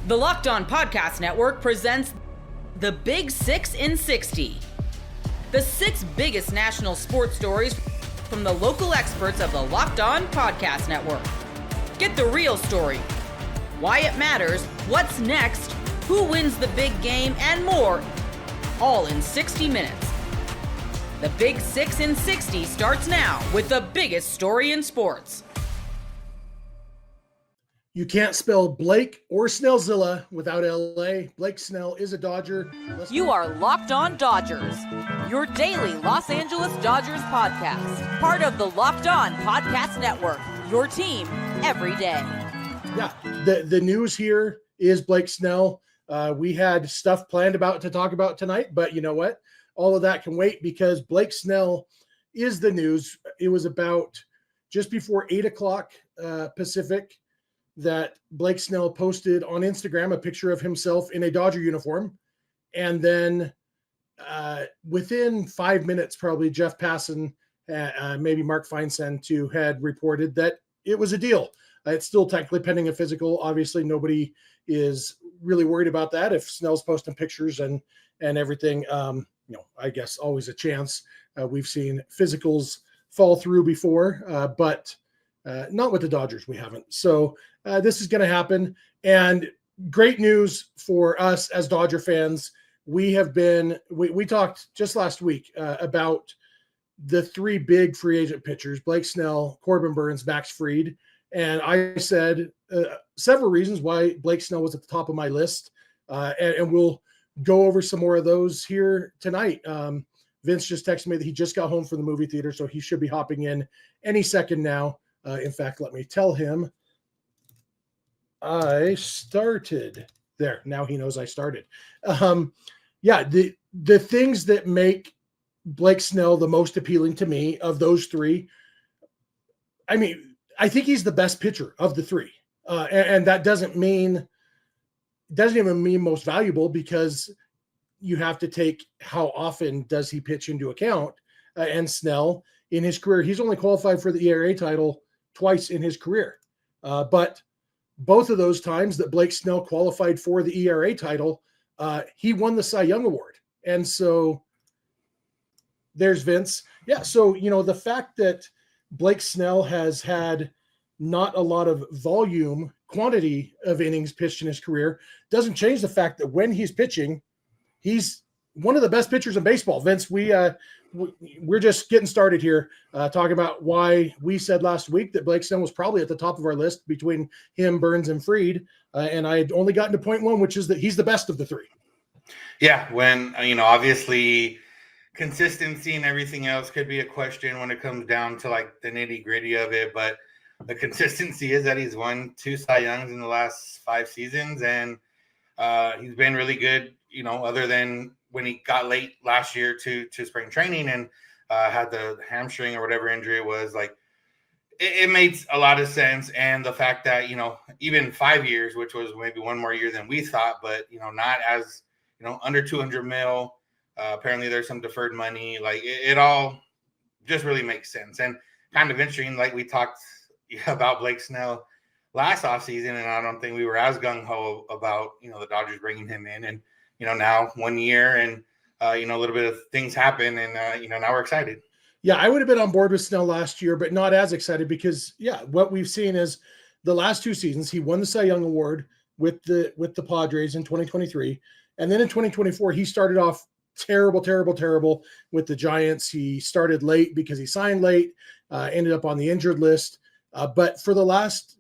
The Locked On Podcast Network presents the Big 6 in 60. The 6 biggest national sports stories from the local experts of the Locked On Podcast Network. Get the real story, why it matters, what's next, who wins the big game, and more, all in 60 minutes. The Big 6 in 60 starts now with the biggest story in sports. You can't spell Blake or Snellzilla without LA. Blake Snell is a Dodger. You are Locked On Dodgers, your daily Los Angeles Dodgers podcast. Part of the Locked On Podcast Network, your team every day. Yeah, the news here is Blake Snell. We had stuff planned to talk about tonight, but you know what? All of that can wait because Blake Snell is the news. It was about just before 8 o'clock Pacific that Blake Snell posted on Instagram a picture of himself in a Dodger uniform. And then within 5 minutes, probably Jeff Passan, maybe Mark Feinsand too, had reported that it was a deal. It's still technically pending a physical. Obviously, nobody is really worried about that. If Snell's posting pictures and everything, I guess always a chance. We've seen physicals fall through before, but not with the Dodgers. We haven't. So this is going to happen. And great news for us as Dodger fans. We talked just last week about the 3 big free agent pitchers, Blake Snell, Corbin Burnes, Max Fried. And I said several reasons why Blake Snell was at the top of my list. And we'll go over some more of those here tonight. Vince just texted me that he just got home from the movie theater, so he should be hopping in any second now. In fact, let me tell him I started there. Now he knows I started. The things that make Blake Snell the most appealing to me of those 3, I think he's the best pitcher of the 3. And that doesn't even mean most valuable because you have to take how often does he pitch into account. And Snell, in his career, he's only qualified for the ERA title twice in his career. But both of those times that Blake Snell qualified for the ERA title, he won the Cy Young Award. And so there's Vince. Yeah, so, the fact that Blake Snell has had not a lot of quantity of innings pitched in his career doesn't change the fact that when he's pitching, he's one of the best pitchers in baseball. Vince, we're just getting started here, talking about why we said last week that Blake Snell was probably at the top of our list between him, Burnes, and Fried. And I had only gotten to point 1, which is that he's the best of the 3. Yeah, when, obviously consistency and everything else could be a question when it comes down to like the nitty gritty of it. But the consistency is that he's won 2 Cy Youngs in the last 5 seasons. And he's been really good, other than when he got late last year to spring training and had the hamstring or whatever injury it was. Like it made a lot of sense. And the fact that, even 5 years, which was maybe 1 more year than we thought, but, not as, under 200 mil. Apparently there's some deferred money. Like it all just really makes sense. And kind of interesting, like we talked about Blake Snell last offseason, and I don't think we were as gung-ho about, the Dodgers bringing him in. And, now 1 year and, a little bit of things happen and, now we're excited. Yeah, I would have been on board with Snell last year, but not as excited because, what we've seen is the last 2 seasons, he won the Cy Young Award with the Padres in 2023. And then in 2024, he started off terrible with the Giants. He started late because he signed late, ended up on the injured list. But for the last,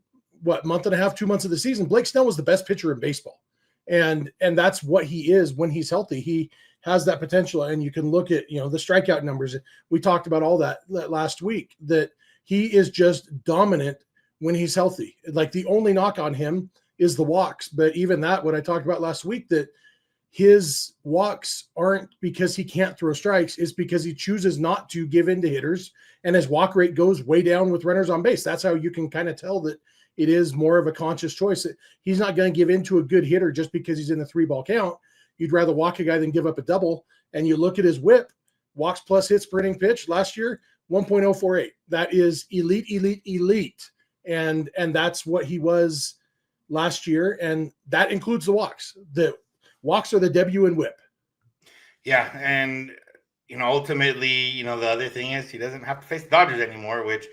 month and a half, 2 months of the season, Blake Snell was the best pitcher in baseball. And that's what he is when he's healthy. He has that potential. And you can look at, the strikeout numbers. We talked about all that last week, that he is just dominant when he's healthy. Like the only knock on him is the walks. But even that, what I talked about last week, that his walks aren't because he can't throw strikes, it's because he chooses not to give in to hitters, and his walk rate goes way down with runners on base. That's how you can kind of tell that it is more of a conscious choice. He's not going to give in to a good hitter just because he's in the 3-ball count. You'd rather walk a guy than give up a double. And you look at his whip, walks plus hits per inning pitch last year, 1.048. That is elite. And that's what he was last year, and that includes the walks. The walks are the W in WHIP. Yeah, and ultimately, the other thing is he doesn't have to face the Dodgers anymore, which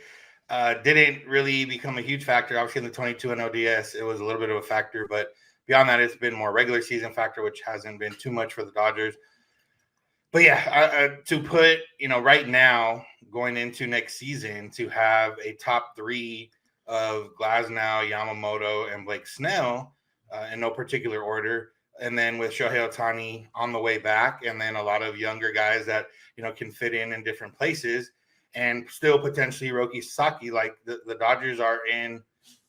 didn't really become a huge factor. Obviously, in the 22 and ODS, it was a little bit of a factor, but beyond that, it's been more regular season factor, which hasn't been too much for the Dodgers. But yeah, to put, right now, going into next season, to have a top three of Glasnow, Yamamoto, and Blake Snell in no particular order, and then with Shohei Ohtani on the way back, and then a lot of younger guys that, can fit in different places, and still potentially Hiroki Sasaki, like the Dodgers are in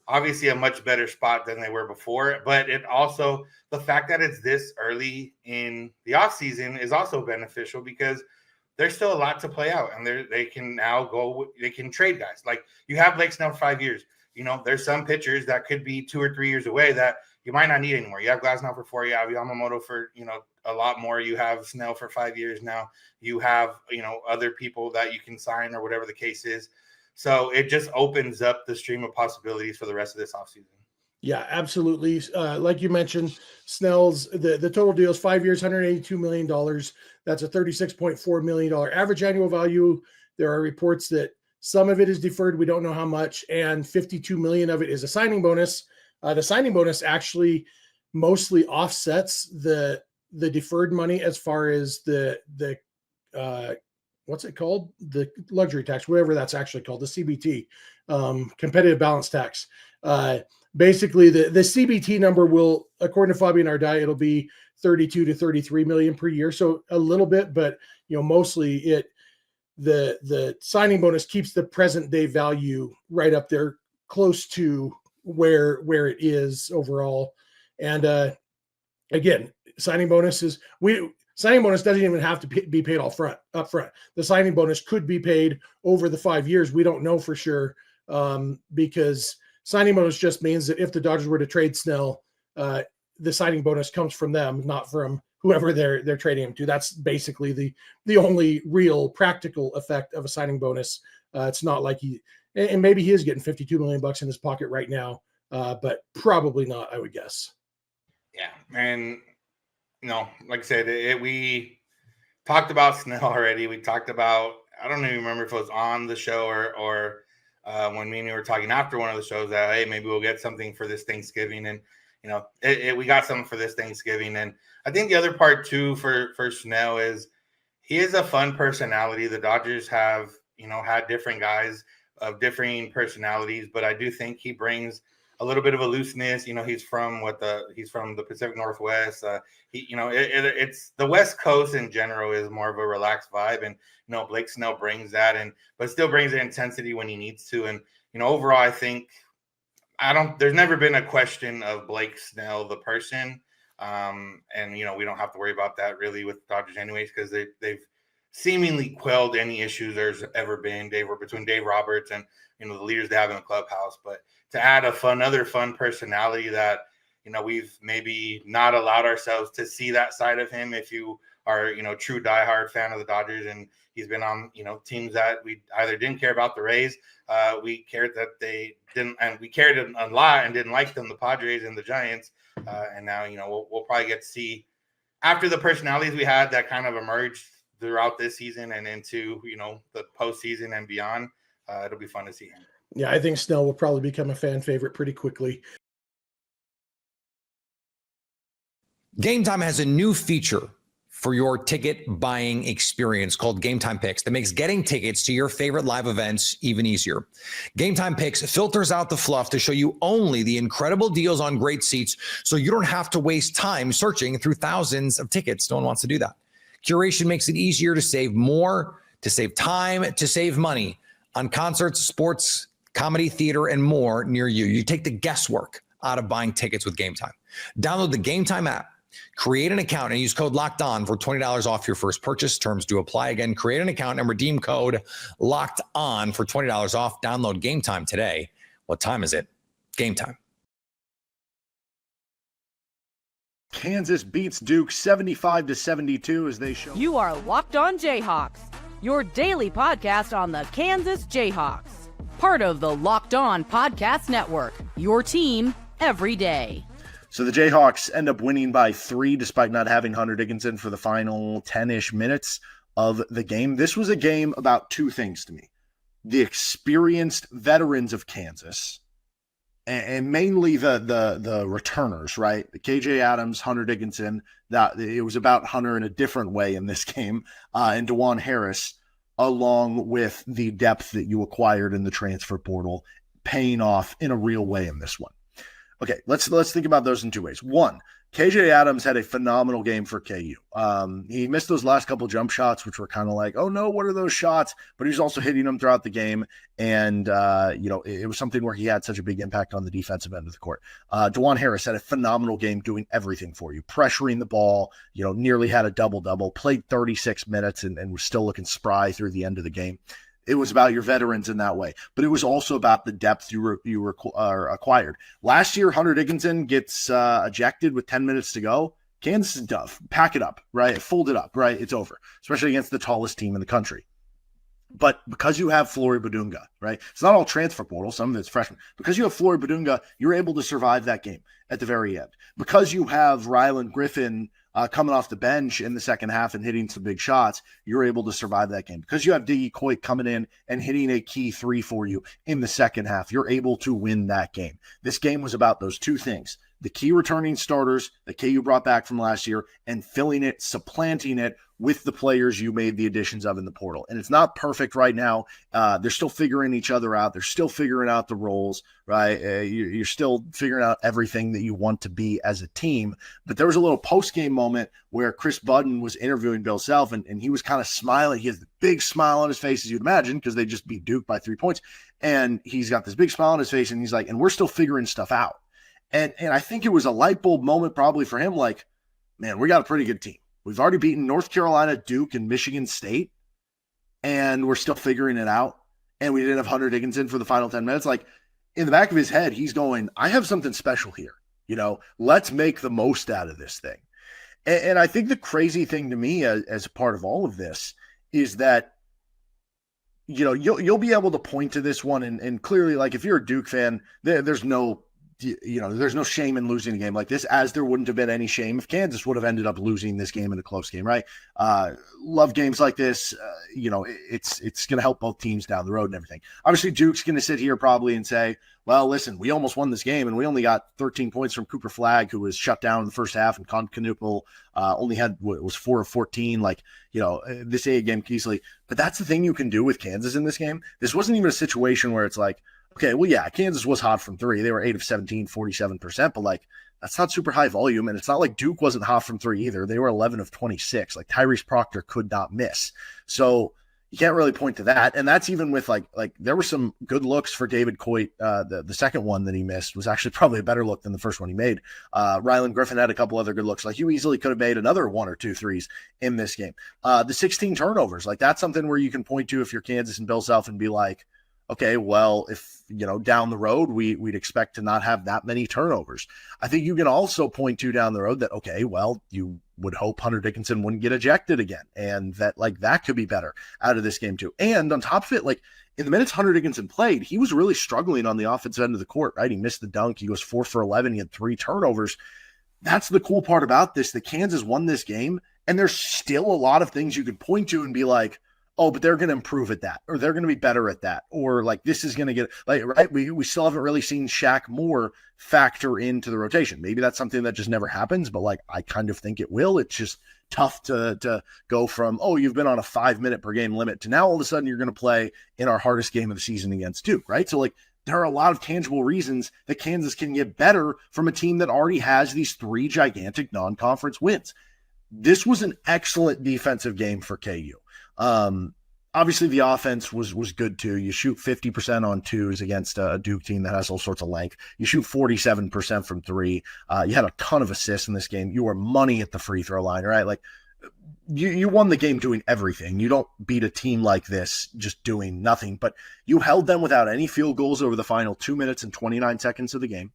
obviously a much better spot than they were before. But it also, the fact that it's this early in the offseason is also beneficial because there's still a lot to play out, and they can now they can trade guys. Like, you have Blake Snell for 5 years. There's some pitchers that could be 2 or 3 years away that you might not need anymore. You have Glasnow for 4. You have Yamamoto for, a lot more. You have Snell for 5 years now. You have, other people that you can sign or whatever the case is. So it just opens up the stream of possibilities for the rest of this offseason. Yeah, absolutely. Like you mentioned, Snell's the total deal is 5 years, $182 million. That's a $36.4 million average annual value. There are reports that some of it is deferred. We don't know how much, and $52 million of it is a signing bonus. The signing bonus actually mostly offsets the deferred money as far as the what's it called? The luxury tax, whatever that's actually called, the CBT, competitive balance tax. Basically, the CBT number will, according to Fabian Ardai, it'll be 32 to 33 million per year. So a little bit, but mostly the signing bonus keeps the present day value right up there, close to where it is overall. And again, signing bonus doesn't even have to be paid up front. The signing bonus could be paid over the 5 years. We don't know for sure, because signing bonus just means that if the Dodgers were to trade Snell, the signing bonus comes from them, not from whoever they're trading him to. That's basically the only real practical effect of a signing bonus. It's not like and maybe he is getting $52 million in his pocket right now, but probably not, I would guess. Yeah, and like I said, we talked about Snell already. We talked about, I don't even remember if it was on the show or when me and you were talking after one of the shows that, hey, maybe we'll get something for this Thanksgiving. And, we got something for this Thanksgiving. And I think the other part too for Snell is he is a fun personality. The Dodgers have, had different guys of differing personalities, but I do think he brings a little bit of a looseness. He's from the Pacific Northwest. It's the West Coast in general is more of a relaxed vibe, and Blake Snell brings that, but still brings the intensity when he needs to. And overall, I think there's never been a question of Blake Snell the person, and we don't have to worry about that really with the Dodgers anyways, because they've seemingly quelled any issues there's ever been between Dave Roberts and the leaders they have in the clubhouse. But to add another fun personality that we've maybe not allowed ourselves to see that side of him. If you are true diehard fan of the Dodgers, and he's been on teams that we either didn't care about, the Rays, we cared that they didn't, and we cared a lot and didn't like them, the Padres and the Giants, and now we'll probably get to see after the personalities we had that kind of emerged throughout this season and into the postseason and beyond. It'll be fun to see him. Yeah, I think Snell will probably become a fan favorite pretty quickly. Game Time has a new feature for your ticket buying experience called Game Time Picks that makes getting tickets to your favorite live events even easier. Game Time Picks filters out the fluff to show you only the incredible deals on great seats, so you don't have to waste time searching through thousands of tickets. No one wants to do that. Curation makes it easier to save more, to save time, to save money on concerts, sports, comedy, theater, and more near you. You take the guesswork out of buying tickets with Game Time. Download the Game Time app, create an account, and use code Locked On for $20 off your first purchase. Terms do apply. Again, create an account and redeem code Locked On for $20 off. Download Game Time today. What time is it? Game Time. Kansas beats Duke 75-72 as they show. You are Locked On Jayhawks, your daily podcast on the Kansas Jayhawks. Part of the Locked On Podcast Network, your team every day. So the Jayhawks end up winning by 3 despite not having Hunter Dickinson for the final 10-ish minutes of the game. This was a game about two things to me. The experienced veterans of Kansas and mainly the returners, right? KJ Adams, Hunter Dickinson, that it was about Hunter in a different way in this game, and DeJuan Harris, along with the depth that you acquired in the transfer portal, paying off in a real way in this one. Okay, let's think about those in two ways. One, KJ Adams had a phenomenal game for KU. He missed those last couple jump shots, which were kind of like, oh no, what are those shots? But he was also hitting them throughout the game. And, it was something where he had such a big impact on the defensive end of the court. DeJuan Harris had a phenomenal game doing everything for you, pressuring the ball, nearly had a double-double, played 36 minutes and was still looking spry through the end of the game. It was about your veterans in that way, but it was also about the depth you acquired. Last year, Hunter Dickinson gets ejected with 10 minutes to go. Kansas is tough. Pack it up, right? Fold it up, right? It's over, especially against the tallest team in the country. But because you have Flory Badunga, right? It's not all transfer portal. Some of it's freshmen. Because you have Flory Badunga, you're able to survive that game at the very end. Because you have Ryland Griffin coming off the bench in the second half and hitting some big shots, you're able to survive that game. Because you have Diggy Coit coming in and hitting a key 3 for you in the second half, you're able to win that game. This game was about those two things. The key returning starters that KU brought back from last year and filling it, supplanting it with the players you made the additions of in the portal. And it's not perfect right now. They're still figuring each other out. They're still figuring out the roles, right? You're still figuring out everything that you want to be as a team. But there was a little post-game moment where Chris Budden was interviewing Bill Self, and he was kind of smiling. He has the big smile on his face, as you'd imagine, because they just beat Duke by 3 points. And he's got this big smile on his face, and he's like, and we're still figuring stuff out. And I think it was a light bulb moment probably for him, like, man, we got a pretty good team. We've already beaten North Carolina, Duke, and Michigan State, and we're still figuring it out. And we didn't have Hunter Dickinson for the final 10 minutes. Like, in the back of his head, he's going, I have something special here. Let's make the most out of this thing. And I think the crazy thing to me as a part of all of this is that, you'll be able to point to this one and clearly, like, if you're a Duke fan, there's no shame in losing a game like this, as there wouldn't have been any shame if Kansas would have ended up losing this game in a close game, right? Love games like this. It's going to help both teams down the road and everything. Obviously, Duke's going to sit here probably and say, well, listen, we almost won this game, and we only got 13 points from Cooper Flagg, who was shut down in the first half, and Con Knuppel only had, was 4 of 14. This A game easily. But that's the thing you can do with Kansas in this game. This wasn't even a situation where it's like, okay, well, yeah, Kansas was hot from 3. They were 8 of 17, 47%, but that's not super high volume. And it's not like Duke wasn't hot from 3 either. They were 11 of 26. Tyrese Proctor could not miss. So you can't really point to that. And that's even with like there were some good looks for David Coit. The second one that he missed was actually probably a better look than the first one he made. Ryland Griffin had a couple other good looks. You easily could have made another 1 or 2 threes in this game. The 16 turnovers, that's something where you can point to if you're Kansas and Bill Self and be like, okay, well, if, down the road, we'd expect to not have that many turnovers. I think you can also point to down the road that, okay, well, you would hope Hunter Dickinson wouldn't get ejected again. And that, that could be better out of this game too. And on top of it, in the minutes Hunter Dickinson played, he was really struggling on the offensive end of the court, right? He missed the dunk. He goes 4 for 11. He had 3 turnovers. That's the cool part about this, that Kansas won this game. And there's still a lot of things you could point to and be like, oh, but they're going to improve at that, or they're going to be better at that, or this is going to get right. We still haven't really seen Shaq Moore factor into the rotation. Maybe that's something that just never happens, but I kind of think it will. It's just tough to go from, oh, you've been on a 5-minute per game limit to now all of a sudden you're going to play in our hardest game of the season against Duke, right? So there are a lot of tangible reasons that Kansas can get better from a team that already has these 3 gigantic non-conference wins. This was an excellent defensive game for KU. Obviously the offense was good too. You shoot 50% on 2s against a Duke team that has all sorts of length. You shoot 47% from 3. You had a ton of assists in this game. You were money at the free throw line, right? You won the game doing everything. You don't beat a team like this just doing nothing, but you held them without any field goals over the final 2 minutes and 29 seconds of the game.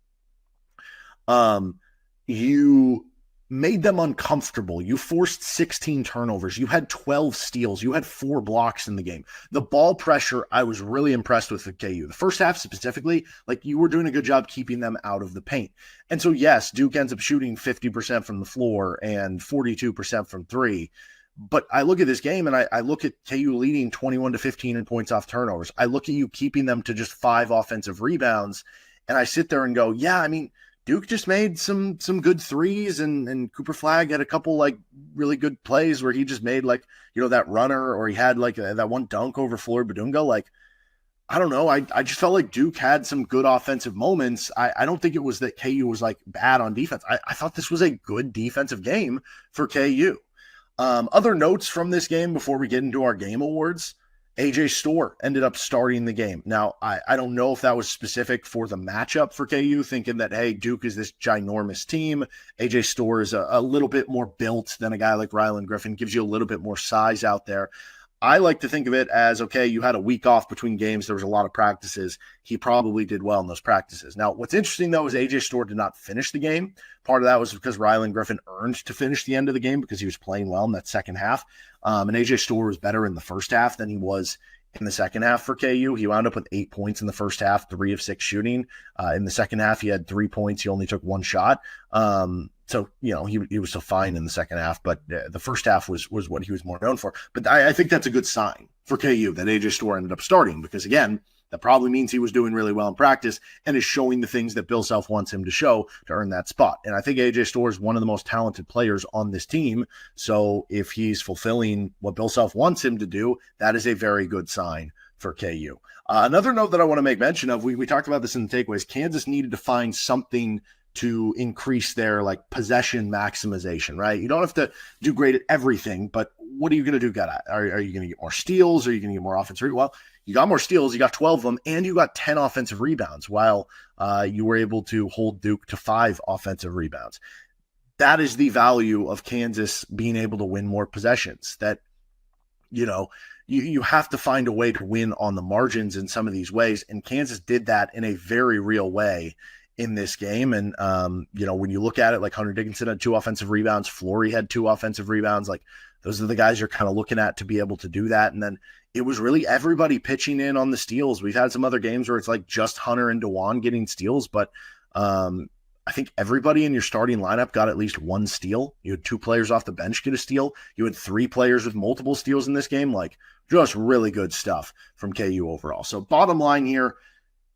You made them uncomfortable. You forced 16 turnovers. You had 12 steals. You had 4 blocks in the game. The ball pressure, I was really impressed with KU. The first half specifically, like, you were doing a good job keeping them out of the paint. And so, yes, Duke ends up shooting 50% from the floor and 42% from 3. But I look at this game and I look at KU leading 21-15 in points off turnovers. I look at you keeping them to just 5 offensive rebounds. And I sit there and go, yeah, I mean, Duke just made some good threes, and Cooper Flagg had a couple like really good plays where he just made like, you know, that runner, or he had like that one dunk over Floyd Badunga. Like, I don't know. I just felt like Duke had some good offensive moments. I don't think it was that KU was like bad on defense. I thought this was a good defensive game for KU. Other notes from this game before we get into our game awards. AJ Storr ended up starting the game. Now, I don't know if that was specific for the matchup for KU, thinking that, hey, Duke is this ginormous team. AJ Storr is a little bit more built than a guy like Rylan Griffin, gives you a little bit more size out there. I like to think of it as, okay, you had a week off between games. There was a lot of practices. He probably did well in those practices. Now, what's interesting, though, is AJ Storr did not finish the game. Part of that was because Rylan Griffin earned to finish the end of the game because he was playing well in that second half. And AJ Storr was better in the first half than he was in the second half for KU. He wound up with 8 points in the first half, 3 of 6 shooting. In the second half, he had 3 points. He only took 1 shot. So, you know, he was so fine in the second half, but the first half was what he was more known for. But I think that's a good sign for KU that AJ Storr ended up starting, because, again, that probably means he was doing really well in practice and is showing the things that Bill Self wants him to show to earn that spot. And I think AJ Storr is one of the most talented players on this team. So if he's fulfilling what Bill Self wants him to do, that is a very good sign for KU. Another note that I want to make mention of, we talked about this in the takeaways, Kansas needed to find something to increase their like possession maximization, right? You don't have to do great at everything, but what are you going to do good at? Are you going to get more steals? Are you going to get more offensive? Well, you got more steals, you got 12 of them, and you got 10 offensive rebounds, while you were able to hold Duke to 5 offensive rebounds. That is the value of Kansas being able to win more possessions. That, you know, you have to find a way to win on the margins in some of these ways, and Kansas did that in a very real way in this game. And, you know, when you look at it, like Hunter Dickinson had 2 offensive rebounds, Flory had 2 offensive rebounds. Like, those are the guys you're kind of looking at to be able to do that. And then it was really everybody pitching in on the steals. We've had some other games where it's like just Hunter and DeJuan getting steals, but I think everybody in your starting lineup got at least 1 steal. You had 2 players off the bench get a steal. You had 3 players with multiple steals in this game. Like, just really good stuff from KU overall. So bottom line here,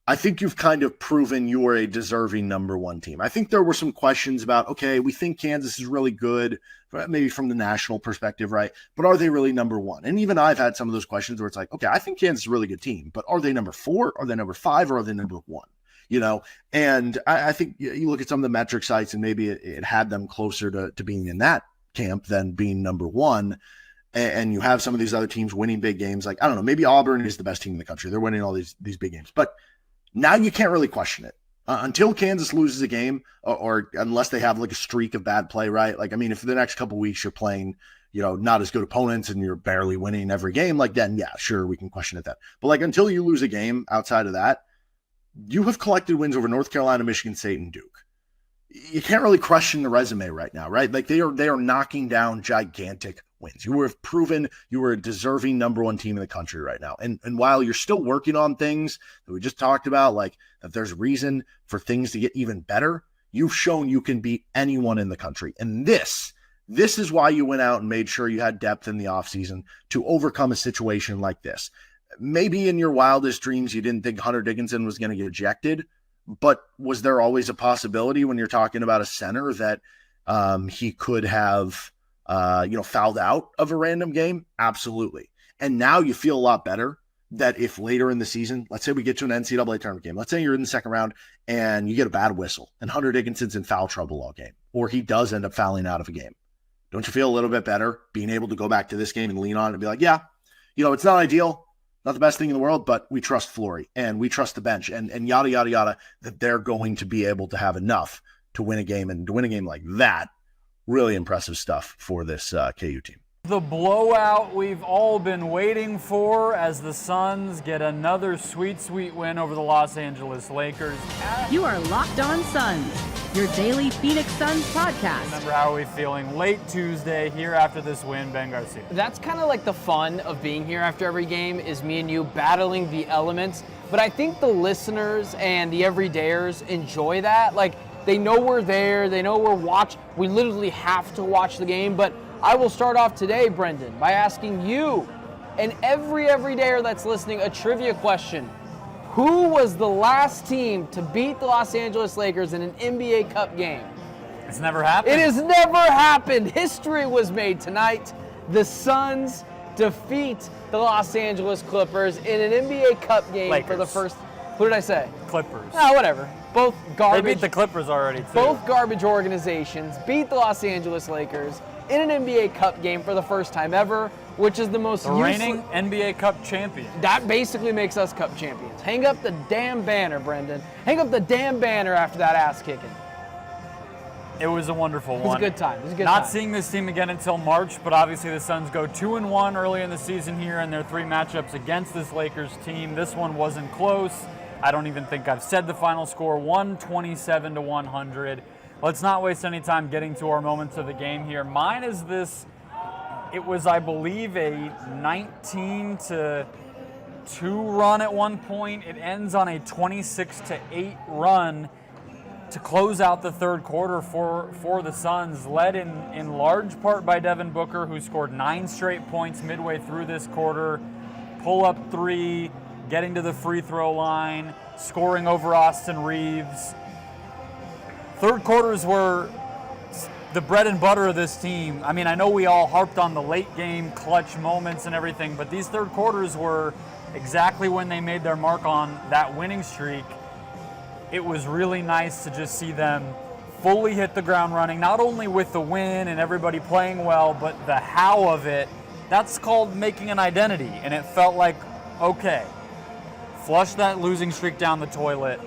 I think you've kind of proven you are a deserving number 1 team. I think there were some questions about, okay, we think Kansas is really good, maybe from the national perspective, right? But are they really number 1? And even I've had some of those questions where it's like, okay, I think Kansas is a really good team, but are they number 4? Are they number 5? Or are they number 1? You know, and I think you look at some of the metric sites and maybe it had them closer to being in that camp than being number 1. And you have some of these other teams winning big games. Like, I don't know, maybe Auburn is the best team in the country. They're winning all these big games. But now you can't really question it until Kansas loses a game, or unless they have like a streak of bad play, right? Like, I mean, if the next couple of weeks you're playing, you know, not as good opponents and you're barely winning every game, like, then yeah, sure, we can question it then. But like, until you lose a game outside of that, you have collected wins over North Carolina, Michigan State, and Duke. You can't really question the resume right now, right? Like, they are knocking down gigantic wins. You have proven you were a deserving number 1 team in the country right now. And while you're still working on things that we just talked about, like that there's reason for things to get even better, you've shown you can beat anyone in the country. And this is why you went out and made sure you had depth in the offseason to overcome a situation like this. Maybe in your wildest dreams, you didn't think Hunter Dickinson was going to get ejected, but was there always a possibility when you're talking about a center that he could have fouled out of a random game? Absolutely. And now you feel a lot better that if later in the season, let's say we get to an NCAA tournament game, let's say you're in the second round and you get a bad whistle and Hunter Dickinson's in foul trouble all game, or he does end up fouling out of a game. Don't you feel a little bit better being able to go back to this game and lean on it and be like, yeah, you know, it's not ideal, not the best thing in the world, but we trust Flory and we trust the bench and yada, yada, yada, that they're going to be able to have enough to win a game, and to win a game like that. Really impressive stuff for this KU team. The blowout we've all been waiting for as the Suns get another sweet, sweet win over the Los Angeles Lakers. You are Locked On Suns, your daily Phoenix Suns podcast. Remember, how are we feeling late Tuesday here after this win, Ben Garcia? That's kind of like the fun of being here after every game, is me and you battling the elements. But I think the listeners and the everydayers enjoy that. Like, they know we're there, they know we're watching. We literally have to watch the game. But I will start off today, Brendan, by asking you and every everydayer that's listening a trivia question. Who was the last team to beat the Los Angeles Lakers in an NBA Cup game? It's never happened. It has never happened. History was made tonight. The Suns defeat the Los Angeles Clippers in an NBA Cup game Lakers. for the first. Who did I say? Clippers. Oh, whatever. Both garbage. They beat the Clippers already, too. Both garbage organizations beat the Los Angeles Lakers in an NBA Cup game for the first time ever, which is the most The reigning NBA Cup champion. That basically makes us Cup champions. Hang up the damn banner, Brendan. Hang up the damn banner after that ass kicking. It was a wonderful one. It was a good time. It was a good Not time. seeing this team again until March, but obviously the Suns go 2-1 early in the season here in their 3 matchups against this Lakers team. This one wasn't close. I don't even think I've said the final score, 127-100. Let's not waste any time getting to our moments of the game here. Mine is this. It was, I believe, a 19-2 run at one point. It ends on a 26-8 run to close out the third quarter for the Suns, led in large part by Devin Booker, who scored 9 straight points midway through this quarter. Pull-up 3, getting to the free throw line, scoring over Austin Reeves. Third quarters were the bread and butter of this team. I mean, I know we all harped on the late game clutch moments and everything, but these third quarters were exactly when they made their mark on that winning streak. It was really nice to just see them fully hit the ground running, not only with the win and everybody playing well, but the how of it. That's called making an identity, and it felt like, okay, flush that losing streak down the toilet.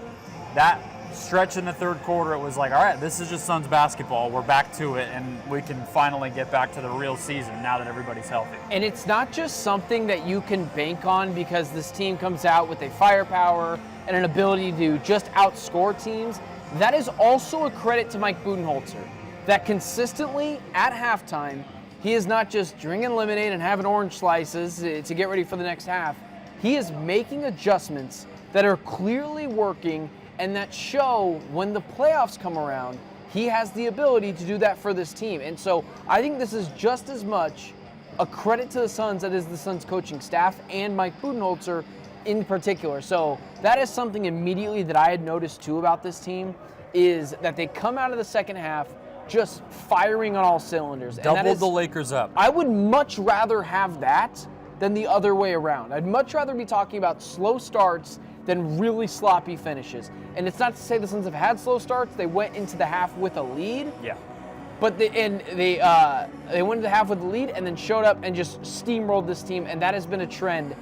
That stretch in the third quarter, it was like, all right, this is just Suns basketball. We're back to it, and we can finally get back to the real season now that everybody's healthy. And it's not just something that you can bank on because this team comes out with a firepower and an ability to just outscore teams. That is also a credit to Mike Budenholzer, that consistently at halftime, he is not just drinking lemonade and having orange slices to get ready for the next half. He is making adjustments that are clearly working and that show when the playoffs come around, he has the ability to do that for this team. And so I think this is just as much a credit to the Suns as it is the Suns coaching staff and Mike Budenholzer in particular. So that is something immediately that I had noticed too about this team, is that they come out of the second half just firing on all cylinders. Doubled the Lakers up. I would much rather have that than the other way around. I'd much rather be talking about slow starts than really sloppy finishes. And it's not to say the Suns have had slow starts. They went into the half with a lead. Yeah. But they went into the half with the lead and then showed up and just steamrolled this team. And that has been a trend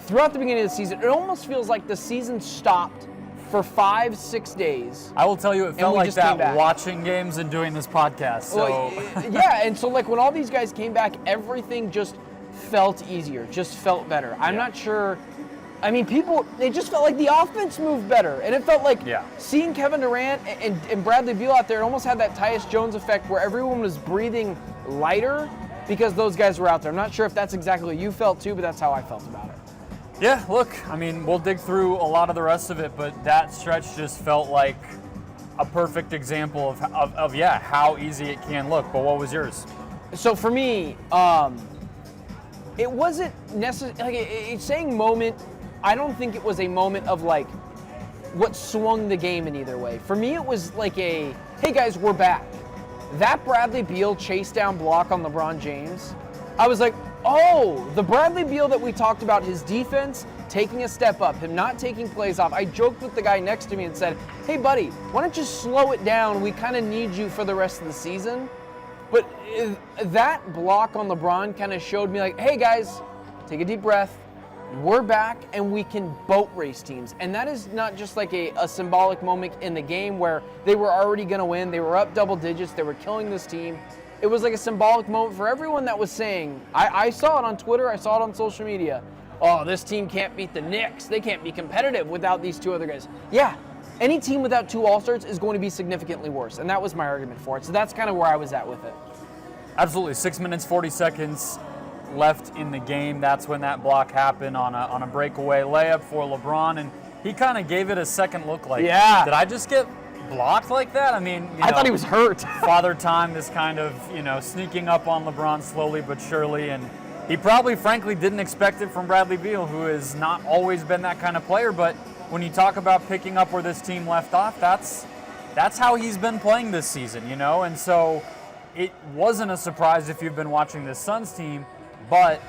throughout the beginning of the season. It almost feels like the season stopped for 5-6 days. I will tell you, it felt like just came that back. watching games and doing this podcast. So Well, yeah, and so like when all these guys came back, everything just felt easier, just felt better. I'm not sure. I mean, it just felt like the offense moved better. And it felt like seeing Kevin Durant and Bradley Beal out there, it almost had that Tyus Jones effect where everyone was breathing lighter because those guys were out there. I'm not sure if that's exactly what you felt too, but that's how I felt about it. Yeah, look, I mean, we'll dig through a lot of the rest of it, but that stretch just felt like a perfect example of how easy it can look. But what was yours? So for me, it wasn't necessarily, like, saying moment, I don't think it was a moment of like what swung the game in either way. For me, it was like hey guys, we're back. That Bradley Beal chase down block on LeBron James, I was like, oh, the Bradley Beal that we talked about, his defense taking a step up, him not taking plays off. I joked with the guy next to me and said, hey buddy, why don't you slow it down? We kind of need you for the rest of the season. But that block on LeBron kind of showed me like, hey guys, take a deep breath. We're back and we can boat race teams. And that is not just like a symbolic moment in the game where they were already going to win. They were up double digits. They were killing this team. it was like a symbolic moment for everyone that was saying, I saw it on Twitter, I saw it on social media, oh, this team can't beat the Knicks. They can't be competitive without these two other guys. Yeah, any team without two All-Stars is going to be significantly worse, and that was my argument for it. So that's kind of where I was at with it. Absolutely. 6 minutes, 40 seconds left in the game. That's when that block happened on a breakaway layup for LeBron, and he kind of gave it a second look like, yeah, did I just get blocked like that? I mean, I thought he was hurt. Father Time is kind of, sneaking up on LeBron slowly but surely, and he probably, frankly, didn't expect it from Bradley Beal, who has not always been that kind of player. But when you talk about picking up where this team left off, that's how he's been playing this season, And so it wasn't a surprise if you've been watching this Suns team, but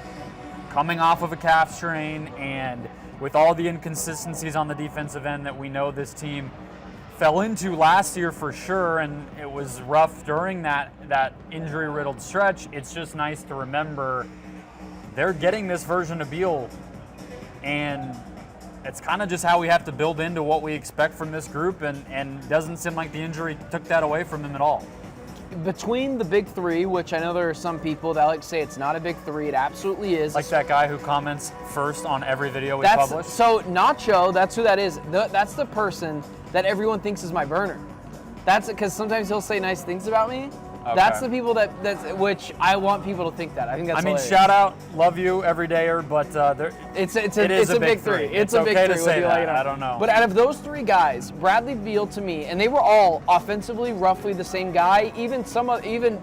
coming off of a calf strain and with all the inconsistencies on the defensive end that we know this team fell into last year for sure, and it was rough during that injury-riddled stretch, it's just nice to remember they're getting this version of Beal, and it's kind of just how we have to build into what we expect from this group, and doesn't seem like the injury took that away from him at all. Between the big three, which I know there are some people that like to say it's not a big three, it absolutely is. Like that guy who comments first on every video we publish? So Nacho, that's who that is. That's the person that everyone thinks is my burner. That's because sometimes he'll say nice things about me. Okay. That's the people that's which I want people to think that. I think that's hilarious. Shout out, love you, everydayer, but it's a big three. It's a big okay three. To say that. I don't know. But out of those three guys, Bradley Beal to me, and they were all offensively roughly the same guy. Even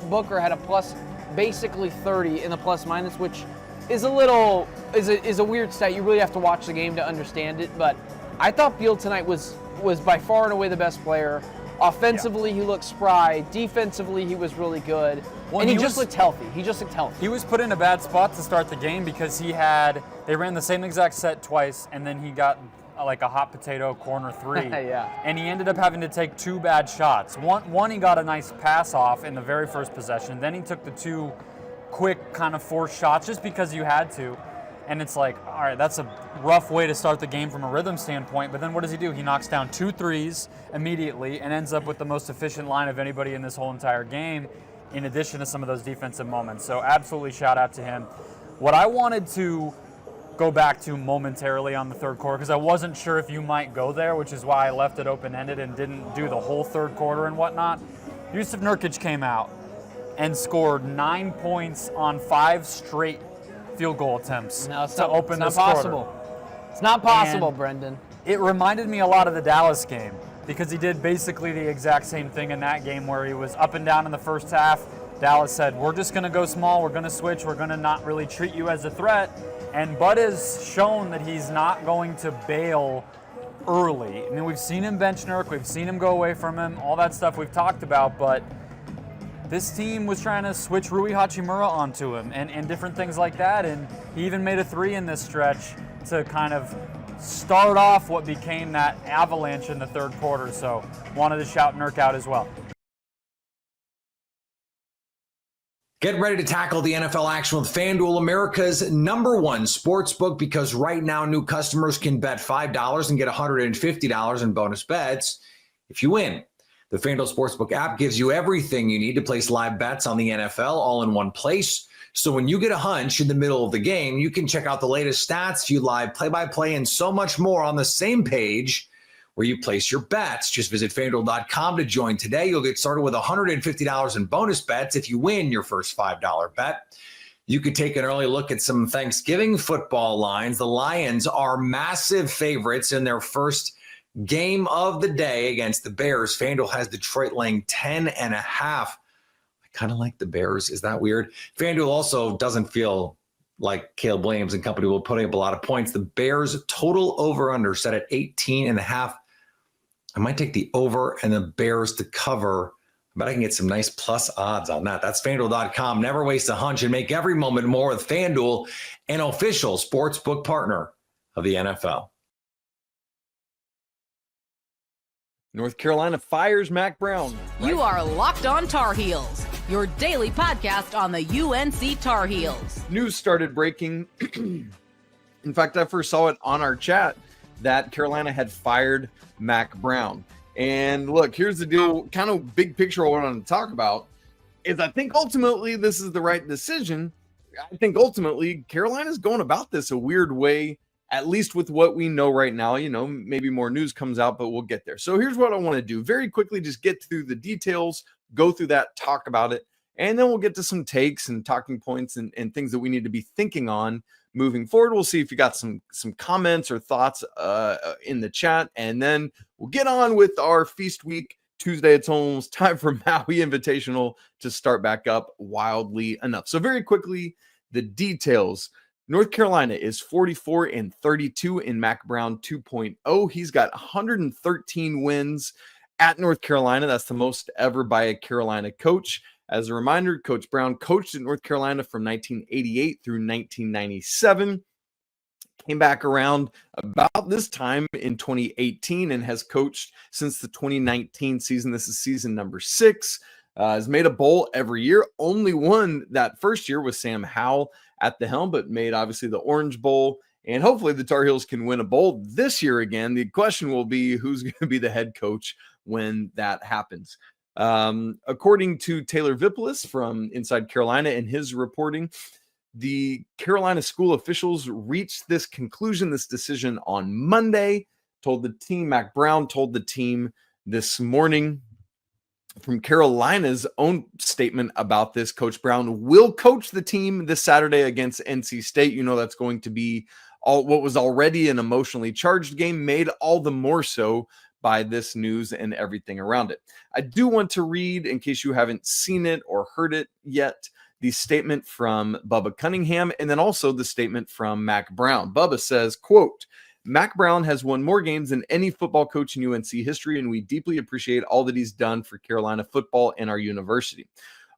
Booker had a plus, basically 30 in the plus minus, which is a weird stat. You really have to watch the game to understand it. But I thought Beal tonight was by far and away the best player. Offensively, he looked spry. Defensively, he was really good. Well, and he just looked healthy. He was put in a bad spot to start the game because they ran the same exact set twice, and then he got like a hot potato corner three. Yeah. And he ended up having to take two bad shots. One, he got a nice pass off in the very first possession. Then he took the two quick kind of forced shots just because you had to. And it's like, all right, that's a rough way to start the game from a rhythm standpoint. But then what does he do? He knocks down 2 threes immediately and ends up with the most efficient line of anybody in this whole entire game, in addition to some of those defensive moments. So absolutely shout out to him. What I wanted to go back to momentarily on the third quarter, because I wasn't sure if you might go there, which is why I left it open-ended and didn't do the whole third quarter and whatnot. Yusuf Nurkic came out and scored 9 points on 5 straight field goal attempts to open this quarter. It's not possible, Brendan. It reminded me a lot of the Dallas game because he did basically the exact same thing in that game where he was up and down in the first half. Dallas said, we're just going to go small, we're going to switch, we're going to not really treat you as a threat. And Bud has shown that he's not going to bail early. I mean, we've seen him bench Nurk, we've seen him go away from him, all that stuff we've talked about, but this team was trying to switch Rui Hachimura onto him and different things like that, and he even made a 3 in this stretch to kind of start off what became that avalanche in the third quarter, so wanted to shout Nurk out as well. Get ready to tackle the NFL action with FanDuel, America's #1 sportsbook, because right now new customers can bet $5 and get $150 in bonus bets if you win. The FanDuel Sportsbook app gives you everything you need to place live bets on the NFL all in one place. So when you get a hunch in the middle of the game, you can check out the latest stats, view live play-by-play, and so much more on the same page where you place your bets. Just visit FanDuel.com to join today. You'll get started with $150 in bonus bets if you win your first $5 bet. You could take an early look at some Thanksgiving football lines. The Lions are massive favorites in their first game of the day against the Bears. FanDuel has Detroit laying 10.5. I kind of like the Bears. Is that weird? FanDuel also doesn't feel like Caleb Williams and company will put up a lot of points. The Bears total over-under set at 18.5. I might take the over and the Bears to cover. I bet I can get some nice plus odds on that. That's FanDuel.com. Never waste a hunch and make every moment more with FanDuel, an official sportsbook partner of the NFL. North Carolina fires Mack Brown. You are Locked On Tar Heels, your daily podcast on the UNC Tar Heels. News started breaking. In fact, I first saw it on our chat that Carolina had fired Mack Brown. And look, here's the deal, kind of big picture I wanted to talk about. is I think ultimately this is the right decision. I think ultimately Carolina's going about this a weird way, at least with what we know right now. Maybe more news comes out, but we'll get there. So here's what I want to do very quickly, just get through the details, go through that, talk about it, and then we'll get to some takes and talking points and things that we need to be thinking on moving forward. We'll see if you got some comments or thoughts in the chat, and then we'll get on with our Feast Week Tuesday. It's almost time for Maui Invitational to start back up, wildly enough. So very quickly, the details. North Carolina is 44-32 in Mack Brown 2.0. He's got 113 wins at North Carolina. That's the most ever by a Carolina coach. As a reminder, Coach Brown coached at North Carolina from 1988 through 1997. Came back around about this time in 2018 and has coached since the 2019 season. This is season number 6. Has made a bowl every year. Only one that first year was Sam Howell at the helm, but made obviously the Orange Bowl. And hopefully the Tar Heels can win a bowl this year again. The question will be who's going to be the head coach when that happens. According to Taylor Vipolis from Inside Carolina and his reporting, the Carolina school officials reached this conclusion, this decision on Monday. Mack Brown told the team this morning. From Carolina's own statement about this, Coach Brown will coach the team this Saturday against NC State. That's going to be what was already an emotionally charged game, made all the more so by this news and everything around it. I do want to read, in case you haven't seen it or heard it yet, the statement from Bubba Cunningham, and then also the statement from Mack Brown. Bubba says, quote, Mack Brown has won more games than any football coach in UNC history, and we deeply appreciate all that he's done for Carolina football and our university.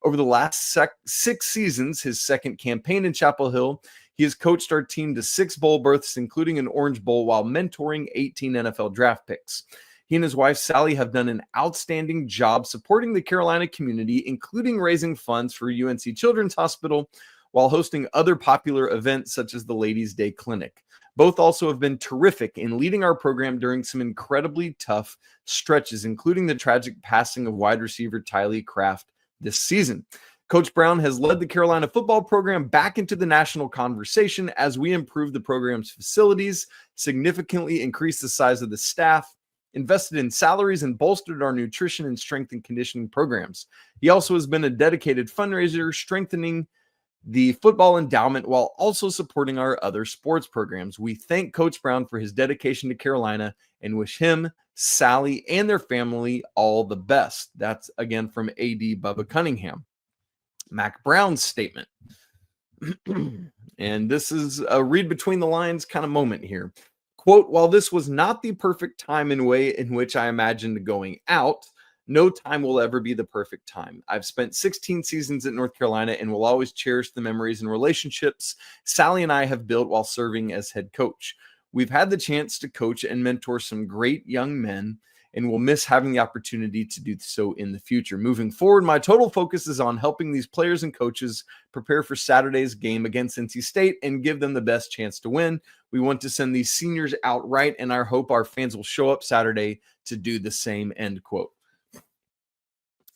Over the last 6 seasons, his second campaign in Chapel Hill, he has coached our team to 6 bowl berths, including an Orange Bowl, while mentoring 18 NFL draft picks. He and his wife, Sally, have done an outstanding job supporting the Carolina community, including raising funds for UNC Children's Hospital, while hosting other popular events such as the Ladies' Day Clinic. Both also have been terrific in leading our program during some incredibly tough stretches, including the tragic passing of wide receiver Tylee Kraft this season. Coach Brown has led the Carolina football program back into the national conversation as we improve the program's facilities, significantly increased the size of the staff, invested in salaries, and bolstered our nutrition and strength and conditioning programs. He also has been a dedicated fundraiser, strengthening the football endowment while also supporting our other sports programs. We thank Coach Brown for his dedication to Carolina and wish him, Sally, and their family all the best. That's again from AD Bubba Cunningham. Mack Brown's statement. And this is a read between the lines kind of moment here. Quote, while this was not the perfect time and way in which I imagined going out, no time will ever be the perfect time. I've spent 16 seasons at North Carolina and will always cherish the memories and relationships Sally and I have built while serving as head coach. We've had the chance to coach and mentor some great young men, and we'll miss having the opportunity to do so in the future. Moving forward, my total focus is on helping these players and coaches prepare for Saturday's game against NC State and give them the best chance to win. We want to send these seniors out right, and I hope our fans will show up Saturday to do the same, end quote.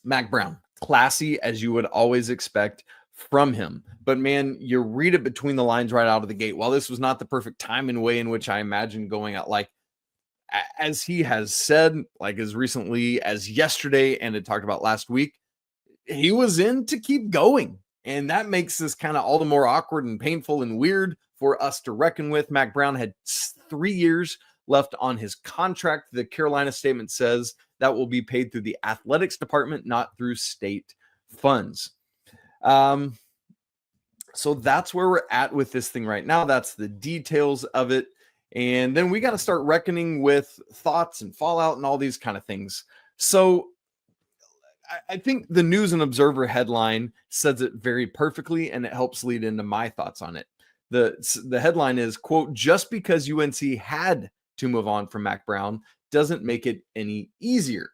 Mack Brown, classy as you would always expect from him. But man, you read it between the lines right out of the gate. While this was not the perfect time and way in which I imagined going out, like as he has said, like as recently as yesterday and had talked about last week, he was in to keep going. And that makes this kind of all the more awkward and painful and weird for us to reckon with. Mack Brown had 3 years left on his contract. The Carolina statement says that will be paid through the athletics department, not through state funds. So that's where we're at with this thing right now. That's the details of it. And then we got to start reckoning with thoughts and fallout and all these kind of things. So I think the News and Observer headline says it very perfectly, and it helps lead into my thoughts on it. The headline is, quote, just because UNC had to move on from Mack Brown doesn't make it any easier.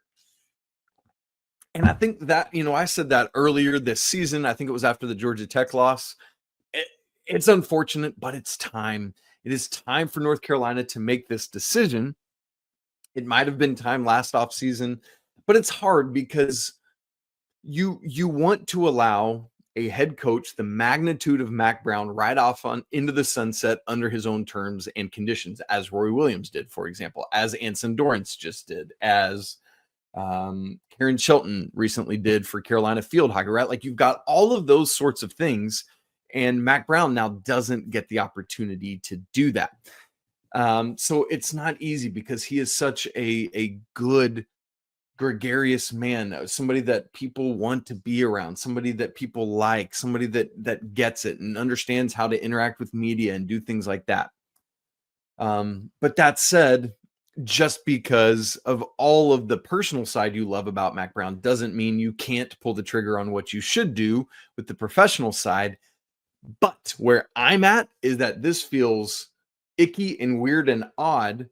And I think that, I said that earlier this season. I think it was after the Georgia Tech loss. It's unfortunate, but it's time. It is time for North Carolina to make this decision. It might have been time last offseason, but it's hard because, you want to allow a head coach the magnitude of Mack Brown right off on into the sunset under his own terms and conditions, as Roy Williams did, for example, as Anson Dorrance just did, as Karen Shelton recently did for Carolina Field Hockey, right? Like, you've got all of those sorts of things, and Mack Brown now doesn't get the opportunity to do that. So it's not easy because he is such a good, gregarious man, somebody that people want to be around, somebody that people like, somebody that gets it and understands how to interact with media and do things like that. But that said, just because of all of the personal side you love about Mack Brown doesn't mean you can't pull the trigger on what you should do with the professional side. But where I'm at is that this feels icky and weird and odd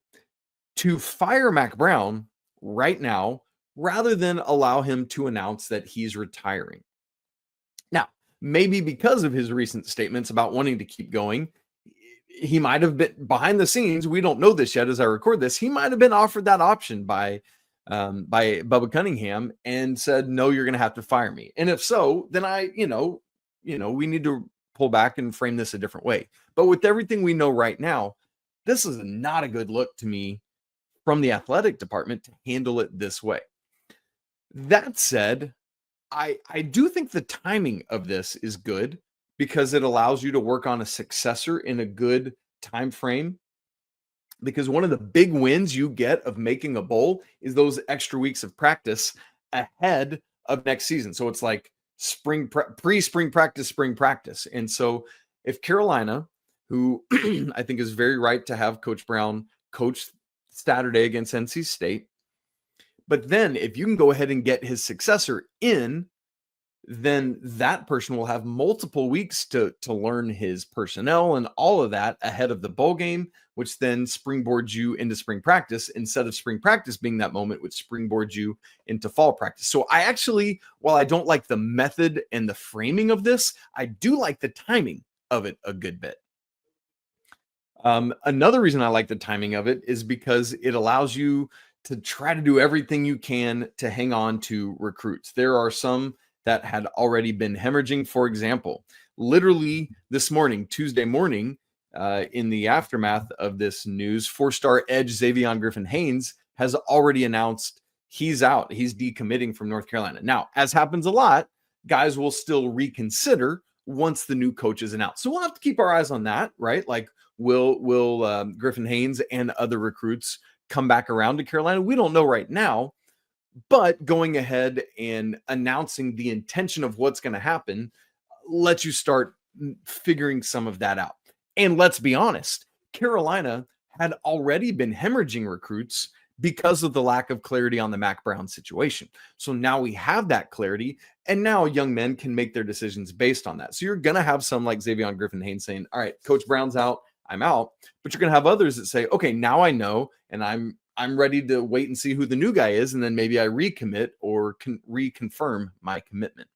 to fire Mack Brown right now rather than allow him to announce that he's retiring. Now, maybe because of his recent statements about wanting to keep going, he might have been behind the scenes. We don't know this yet as I record this. He might have been offered that option by Bubba Cunningham and said, no, you're going to have to fire me. And if so, then we need to pull back and frame this a different way. But with everything we know right now, this is not a good look to me from the athletic department to handle it this way. That said, I do think the timing of this is good because it allows you to work on a successor in a good time frame. Because one of the big wins you get of making a bowl is those extra weeks of practice ahead of next season. So it's like pre-spring practice, spring practice. And so if Carolina, who I think is very right to have Coach Brown coach Saturday against NC State, but then if you can go ahead and get his successor in, then that person will have multiple weeks to learn his personnel and all of that ahead of the bowl game, which then springboards you into spring practice instead of spring practice being that moment which springboards you into fall practice. So I actually, while I don't like the method and the framing of this, I do like the timing of it a good bit. Another reason I like the timing of it is because it allows you to try to do everything you can to hang on to recruits. There are some that had already been hemorrhaging. For example, literally this morning, Tuesday morning, in the aftermath of this news, 4-star edge Xavion Griffin-Haynes has already announced he's out. He's decommitting from North Carolina. Now, as happens a lot, guys will still reconsider once the new coach is announced. So we'll have to keep our eyes on that, right? Like, will Griffin-Haynes and other recruits come back around to Carolina? We don't know right now. But going ahead and announcing the intention of what's going to happen lets you start figuring some of that out. And let's be honest, Carolina had already been hemorrhaging recruits because of the lack of clarity on the Mack Brown situation. So now we have that clarity, and now young men can make their decisions based on that. So you're going to have some like Xavion Griffin-Haynes saying, all right, Coach Brown's out, I'm out. But you're going to have others that say, okay, now I know, and I'm ready to wait and see who the new guy is, and then maybe I recommit or can reconfirm my commitment.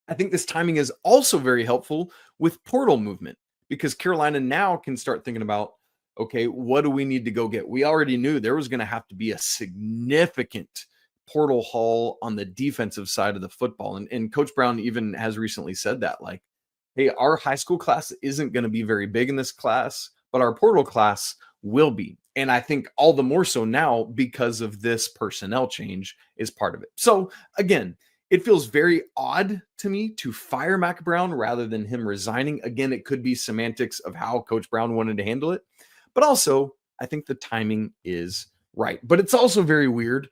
I think this timing is also very helpful with portal movement because Carolina now can start thinking about, okay, what do we need to go get? We already knew there was going to have to be a significant portal haul on the defensive side of the football. And Coach Brown even has recently said that, like, hey, our high school class isn't going to be very big in this class, but our portal class will be. And I think all the more so now because of this personnel change is part of it. So again, it feels very odd to me to fire Mack Brown rather than him resigning. Again, it could be semantics of how Coach Brown wanted to handle it. But also, I think the timing is right. But it's also very weird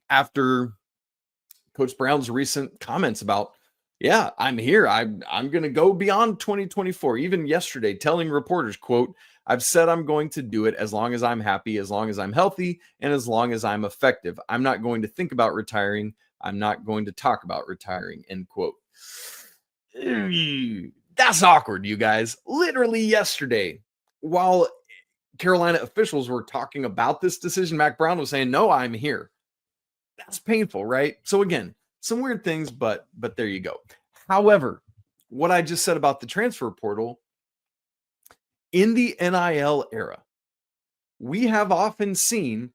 after Coach Brown's recent comments about, yeah, I'm here. I'm going to go beyond 2024. Even yesterday, telling reporters, quote, I've said I'm going to do it as long as I'm happy, as long as I'm healthy, and as long as I'm effective. I'm not going to think about retiring. I'm not going to talk about retiring, end quote. That's awkward, you guys. Literally yesterday, while Carolina officials were talking about this decision, Mack Brown was saying, no, I'm here. That's painful, right? So again, some weird things, but there you go. However, what I just said about the transfer portal, in the NIL era, we have often seen